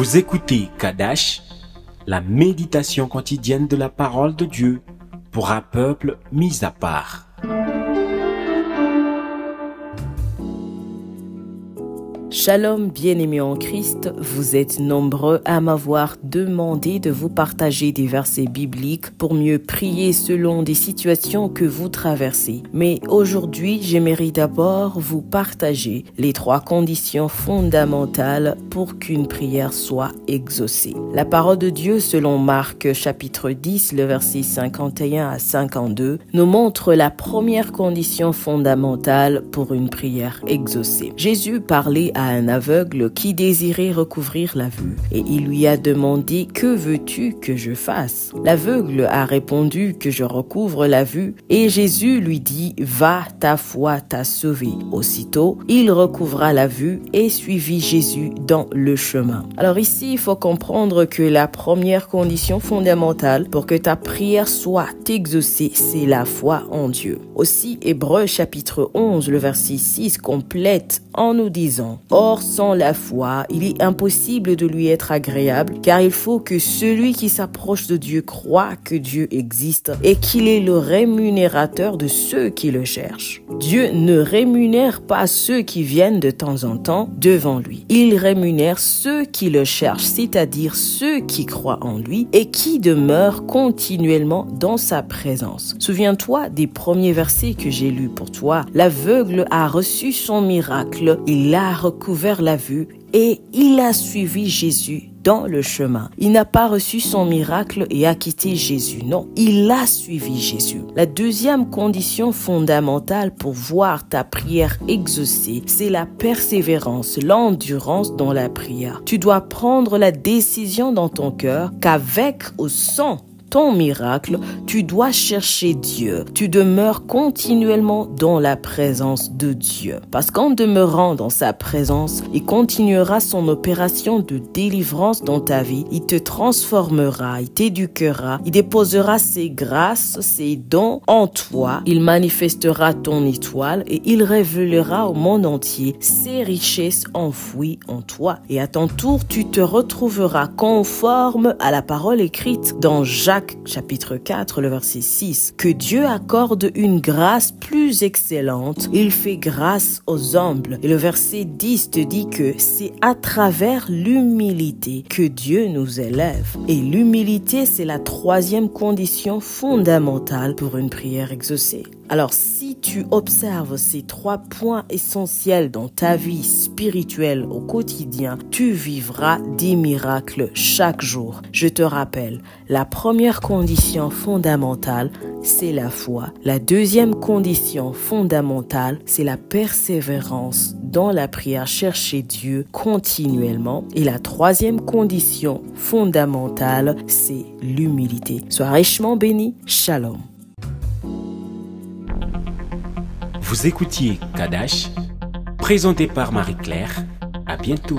Vous écoutez Kadash, la méditation quotidienne de la parole de Dieu pour un peuple mis à part. Shalom bien-aimés en Christ, vous êtes nombreux à m'avoir demandé de vous partager des versets bibliques pour mieux prier selon des situations que vous traversez. Mais aujourd'hui, j'aimerais d'abord vous partager les 3 conditions fondamentales pour qu'une prière soit exaucée. La parole de Dieu selon Marc chapitre 10, le verset 51 à 52, nous montre la première condition fondamentale pour une prière exaucée. Jésus parlait à un aveugle qui désirait recouvrir la vue et il lui a demandé « Que veux-tu que je fasse ?» L'aveugle a répondu que je recouvre la vue et Jésus lui dit « Va, ta foi t'a sauvé ». Aussitôt, il recouvra la vue et suivit Jésus dans le chemin. Alors ici, il faut comprendre que la première condition fondamentale pour que ta prière soit exaucée, c'est la foi en Dieu. Aussi, Hébreux chapitre 11, le verset 6 complète en nous disant « Or, sans la foi, il est impossible de lui être agréable, car il faut que celui qui s'approche de Dieu croit que Dieu existe et qu'il est le rémunérateur de ceux qui le cherchent. Dieu ne rémunère pas ceux qui viennent de temps en temps devant lui. Il rémunère ceux qui le cherchent, c'est-à-dire ceux qui croient en lui et qui demeurent continuellement dans sa présence. » Souviens-toi des premiers versets que j'ai lus pour toi. L'aveugle a reçu son miracle, il a recouvert la vue et il a suivi Jésus dans le chemin. Il n'a pas reçu son miracle et a quitté Jésus. Non, il a suivi Jésus. La deuxième condition fondamentale pour voir ta prière exaucée, c'est la persévérance, l'endurance dans la prière. Tu dois prendre la décision dans ton cœur qu'avec ou sans ton miracle, tu dois chercher Dieu. Tu demeures continuellement dans la présence de Dieu. Parce qu'en demeurant dans sa présence, il continuera son opération de délivrance dans ta vie. Il te transformera, il t'éduquera, il déposera ses grâces, ses dons en toi. Il manifestera ton étoile et il révélera au monde entier ses richesses enfouies en toi. Et à ton tour, tu te retrouveras conforme à la parole écrite dans Jacques chapitre 4, le verset 6, que Dieu accorde une grâce plus excellente, il fait grâce aux humbles. Et le verset 10 te dit que c'est à travers l'humilité que Dieu nous élève. Et l'humilité, c'est la 3e condition fondamentale pour une prière exaucée. Alors, si tu observes ces 3 points essentiels dans ta vie spirituelle au quotidien, tu vivras des miracles chaque jour. Je te rappelle, la première condition fondamentale, c'est la foi. La deuxième condition fondamentale, c'est la persévérance dans la prière, chercher Dieu continuellement. Et la 3e condition fondamentale, c'est l'humilité. Sois richement béni. Shalom. Vous écoutiez Kadash, présenté par Marie-Claire. À bientôt.